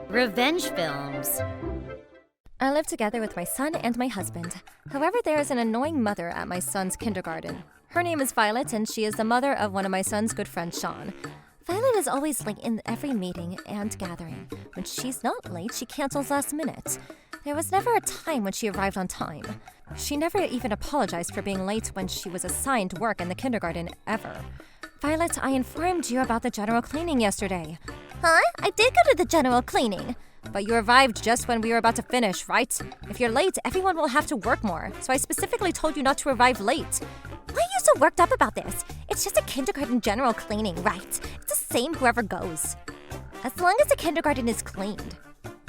Revenge films. I live together with my son and my husband. However, there is an annoying mother at my son's kindergarten. Her name is Violet, and she is the mother of one of my son's good friends, Sean. Violet is always late in every meeting and gathering. When she's not late, she cancels last minute. There was never a time when she arrived on time. She never even apologized for being late when she was assigned work in the kindergarten, ever. Violet, I informed you about the general cleaning yesterday. Huh? I did go to the general cleaning. But you arrived just when we were about to finish, right? If you're late, everyone will have to work more, so I specifically told you not to arrive late. Why are you so worked up about this? It's just a kindergarten general cleaning, right? It's the same whoever goes. As long as the kindergarten is cleaned.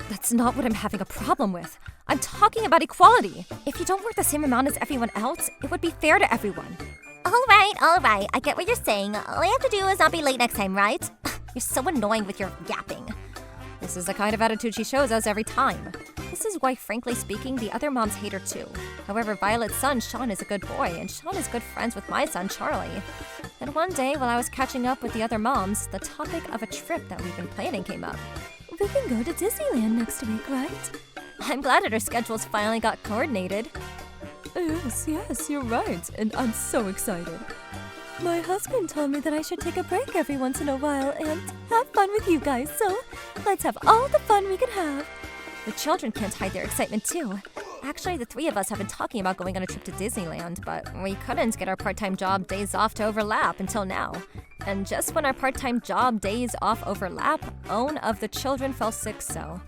That's not what I'm having a problem with. I'm talking about equality. If you don't work the same amount as everyone else, it would be fair to everyone. All right. I get what you're saying. All I have to do is not be late next time, right? You're so annoying with your yapping. This is the kind of attitude she shows us every time. This is why, frankly speaking, the other moms hate her too. However, Violet's son, Sean, is a good boy, and Sean is good friends with my son, Charlie. And one day, while I was catching up with the other moms, the topic of a trip that we've been planning came up. We can go to Disneyland next week, right? I'm glad that our schedules finally got coordinated. Yes, you're right, and I'm so excited. My husband told me that I should take a break every once in a while and have fun with you guys, so let's have all the fun we can have. The children can't hide their excitement too. Actually, the three of us have been talking about going on a trip to Disneyland, but we couldn't get our part-time job days off to overlap until now. And just when our part-time job days off overlap, own of the children fell sick, so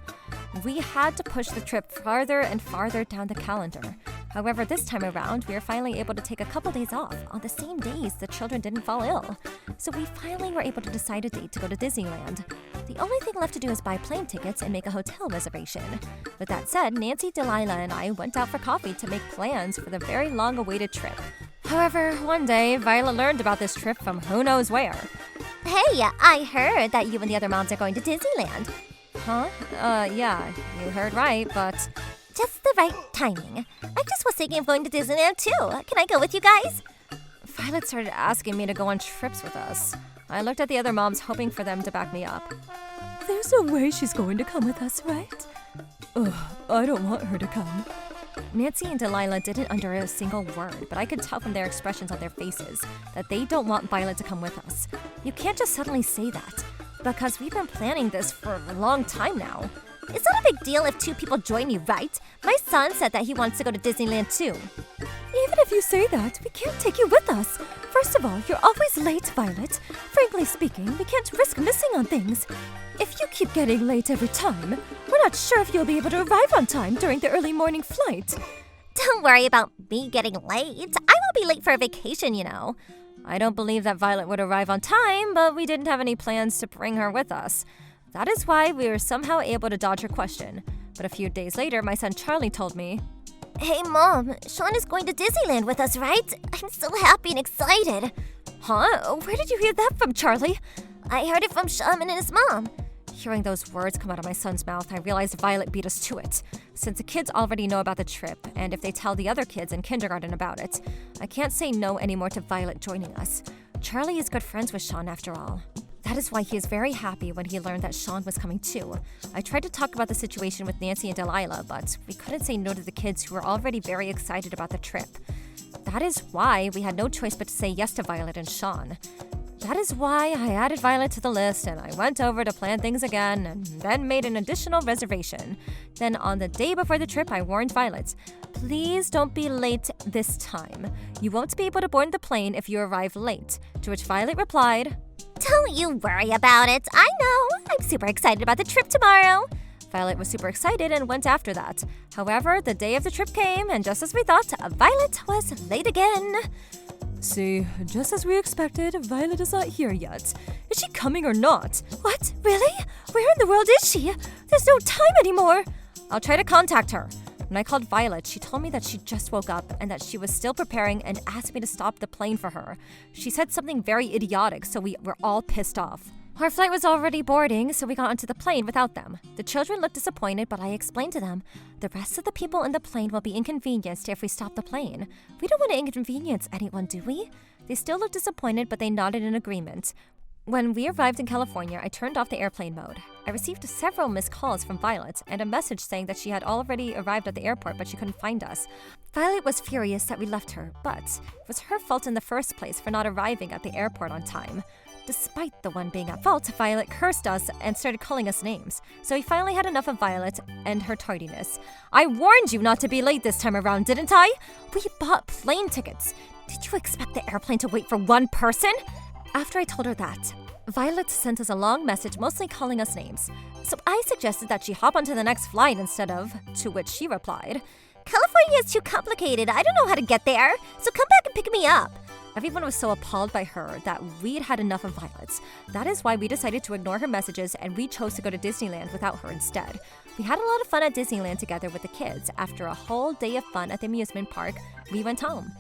we had to push the trip farther and farther down the calendar. However, this time around, we were finally able to take a couple days off on the same days the children didn't fall ill. So we finally were able to decide a date to go to Disneyland. The only thing left to do is buy plane tickets and make a hotel reservation. With that said, Nancy, Delilah, and I went out for coffee to make plans for the very long-awaited trip. However, one day, Violet learned about this trip from who knows where. Hey, I heard that you and the other moms are going to Disneyland. Huh? Yeah, you heard right, but just the right timing. I just was thinking of going to Disneyland too. Can I go with you guys? Violet started asking me to go on trips with us. I looked at the other moms, hoping for them to back me up. There's no way she's going to come with us, right? Ugh, I don't want her to come. Nancy and Delilah didn't utter a single word, but I could tell from their expressions on their faces that they don't want Violet to come with us. You can't just suddenly say that, because we've been planning this for a long time now. It's not a big deal if two people join me, right? My son said that he wants to go to Disneyland too. Even if you say that, we can't take you with us. First of all, you're always late, Violet. Frankly speaking, we can't risk missing on things. If you keep getting late every time, we're not sure if you'll be able to arrive on time during the early morning flight. Don't worry about me getting late. I won't be late for a vacation, you know. I don't believe that Violet would arrive on time, but we didn't have any plans to bring her with us. That is why we were somehow able to dodge her question. But a few days later, my son Charlie told me, Hey Mom, Sean is going to Disneyland with us, right? I'm so happy and excited. Huh? Where did you hear that from, Charlie? I heard it from Sean and his mom. Hearing those words come out of my son's mouth, I realized Violet beat us to it. Since the kids already know about the trip, and if they tell the other kids in kindergarten about it, I can't say no anymore to Violet joining us. Charlie is good friends with Sean after all. That is why he is very happy when he learned that Sean was coming too. I tried to talk about the situation with Nancy and Delilah, but we couldn't say no to the kids who were already very excited about the trip. That is why we had no choice but to say yes to Violet and Sean. That is why I added Violet to the list, and I went over to plan things again, and then made an additional reservation. Then on the day before the trip, I warned Violet, please don't be late this time. You won't be able to board the plane if you arrive late. To which Violet replied, Don't you worry about it. I know. I'm super excited about the trip tomorrow. Violet was super excited and went after that. However, the day of the trip came, and just as we thought, Violet was late again. See, just as we expected, Violet is not here yet. Is she coming or not? What? Really? Where in the world is she? There's no time anymore. I'll try to contact her. When I called Violet, she told me that she just woke up and that she was still preparing and asked me to stop the plane for her. She said something very idiotic, so we were all pissed off. Our flight was already boarding, so we got onto the plane without them. The children looked disappointed, but I explained to them, the rest of the people in the plane will be inconvenienced if we stop the plane. We don't want to inconvenience anyone, do we? They still looked disappointed, but they nodded in agreement. When we arrived in California, I turned off the airplane mode. I received several missed calls from Violet and a message saying that she had already arrived at the airport but she couldn't find us. Violet was furious that we left her, but it was her fault in the first place for not arriving at the airport on time. Despite the one being at fault, Violet cursed us and started calling us names. So we finally had enough of Violet and her tardiness. I warned you not to be late this time around, didn't I? We bought plane tickets. Did you expect the airplane to wait for one person? After I told her that, Violet sent us a long message mostly calling us names. So I suggested that she hop onto the next flight instead of, to which she replied, "California is too complicated. I don't know how to get there, so come back and pick me up." Everyone was so appalled by her that we'd had enough of Violet. That is why we decided to ignore her messages and we chose to go to Disneyland without her instead. We had a lot of fun at Disneyland together with the kids. After a whole day of fun at the amusement park, we went home.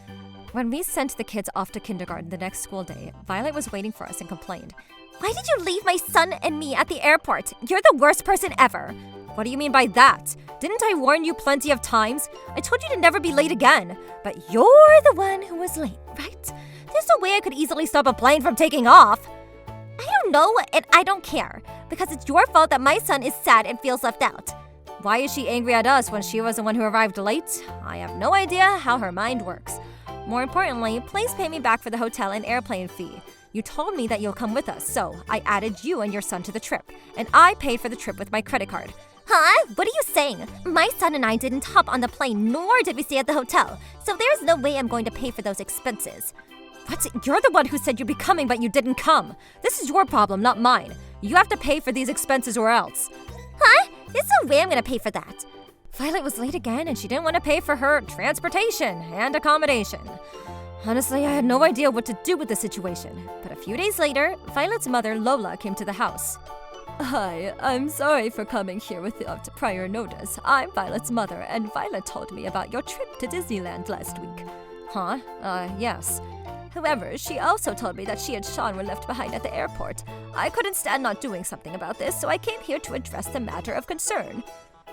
When we sent the kids off to kindergarten the next school day, Violet was waiting for us and complained, "Why did you leave my son and me at the airport? You're the worst person ever." "What do you mean by that? Didn't I warn you plenty of times? I told you to never be late again. But you're the one who was late, right? There's no way I could easily stop a plane from taking off." "I don't know, and I don't care, because it's your fault that my son is sad and feels left out." "Why is she angry at us when she was the one who arrived late? I have no idea how her mind works. More importantly, please pay me back for the hotel and airplane fee. You told me that you'll come with us, so I added you and your son to the trip, and I paid for the trip with my credit card." "Huh? What are you saying? My son and I didn't hop on the plane, nor did we stay at the hotel, so there's no way I'm going to pay for those expenses." "What? You're the one who said you'd be coming, but you didn't come. This is your problem, not mine. You have to pay for these expenses or else." "Huh? There's no way I'm going to pay for that." Violet was late again, and she didn't want to pay for her transportation and accommodation. Honestly, I had no idea what to do with the situation. But a few days later, Violet's mother, Lola, came to the house. "Hi, I'm sorry for coming here without prior notice. I'm Violet's mother, and Violet told me about your trip to Disneyland last week." "Huh? Yes. However, she also told me that she and Sean were left behind at the airport. I couldn't stand not doing something about this, so I came here to address the matter of concern."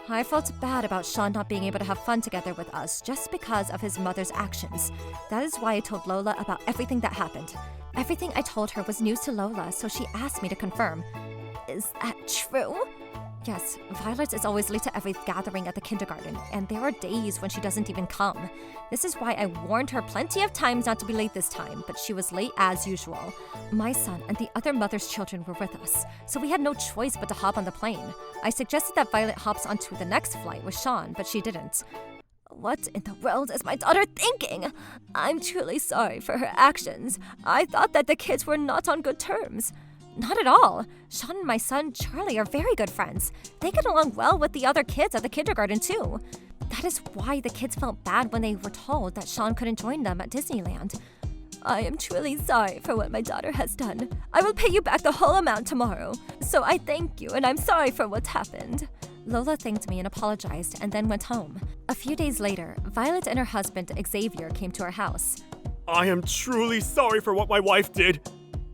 I felt bad about Sean not being able to have fun together with us just because of his mother's actions. That is why I told Lola about everything that happened. Everything I told her was news to Lola, so she asked me to confirm. "Is that true?" "Yes, Violet is always late to every gathering at the kindergarten, and there are days when she doesn't even come. This is why I warned her plenty of times not to be late this time, but she was late as usual. My son and the other mother's children were with us, so we had no choice but to hop on the plane. I suggested that Violet hops onto the next flight with Sean, but she didn't." What in the world is my daughter thinking? I'm truly sorry for her actions. I thought that the kids were not on good terms. Not at all. Sean and my son, Charlie, are very good friends. They get along well with the other kids at the kindergarten, too. That is why the kids felt bad when they were told that Sean couldn't join them at Disneyland. I am truly sorry for what my daughter has done. I will pay you back the whole amount tomorrow. So I thank you, and I'm sorry for what happened. Lola thanked me and apologized, and then went home. A few days later, Violet and her husband, Xavier, came to our house. I am truly sorry for what my wife did.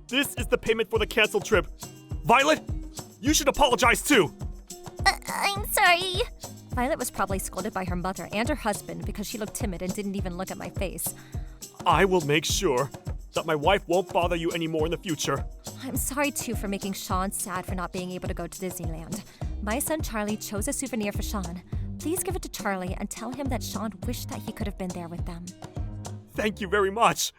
This is the payment for the canceled trip. Violet, you should apologize too. I'm sorry. Violet was probably scolded by her mother and her husband because she looked timid and didn't even look at my face. I will make sure that my wife won't bother you anymore in the future. I'm sorry too for making Sean sad for not being able to go to Disneyland. My son Charlie chose a souvenir for Sean. Please give it to Charlie and tell him that Sean wished that he could have been there with them. Thank you very much.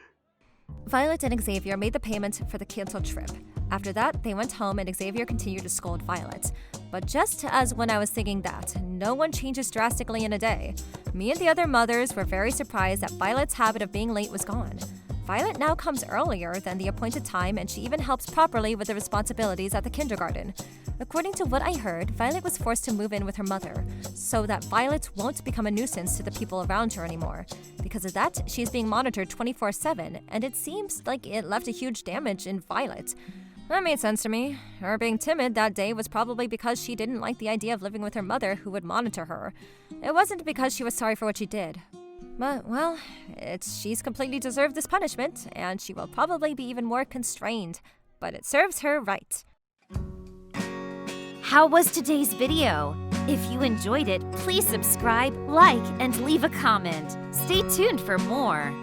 Violet and Xavier made the payment for the canceled trip. After that, they went home and Xavier continued to scold Violet. But just as when I was thinking that, no one changes drastically in a day. Me and the other mothers were very surprised that Violet's habit of being late was gone. Violet now comes earlier than the appointed time, and she even helps properly with the responsibilities at the kindergarten. According to what I heard, Violet was forced to move in with her mother, so that Violet won't become a nuisance to the people around her anymore. Because of that, she is being monitored 24/7, and it seems like it left a huge damage in Violet. That made sense to me. Her being timid that day was probably because she didn't like the idea of living with her mother who would monitor her. It wasn't because she was sorry for what she did. But, well, she's completely deserved this punishment, and she will probably be even more constrained. But it serves her right. How was today's video? If you enjoyed it, please subscribe, like, and leave a comment. Stay tuned for more.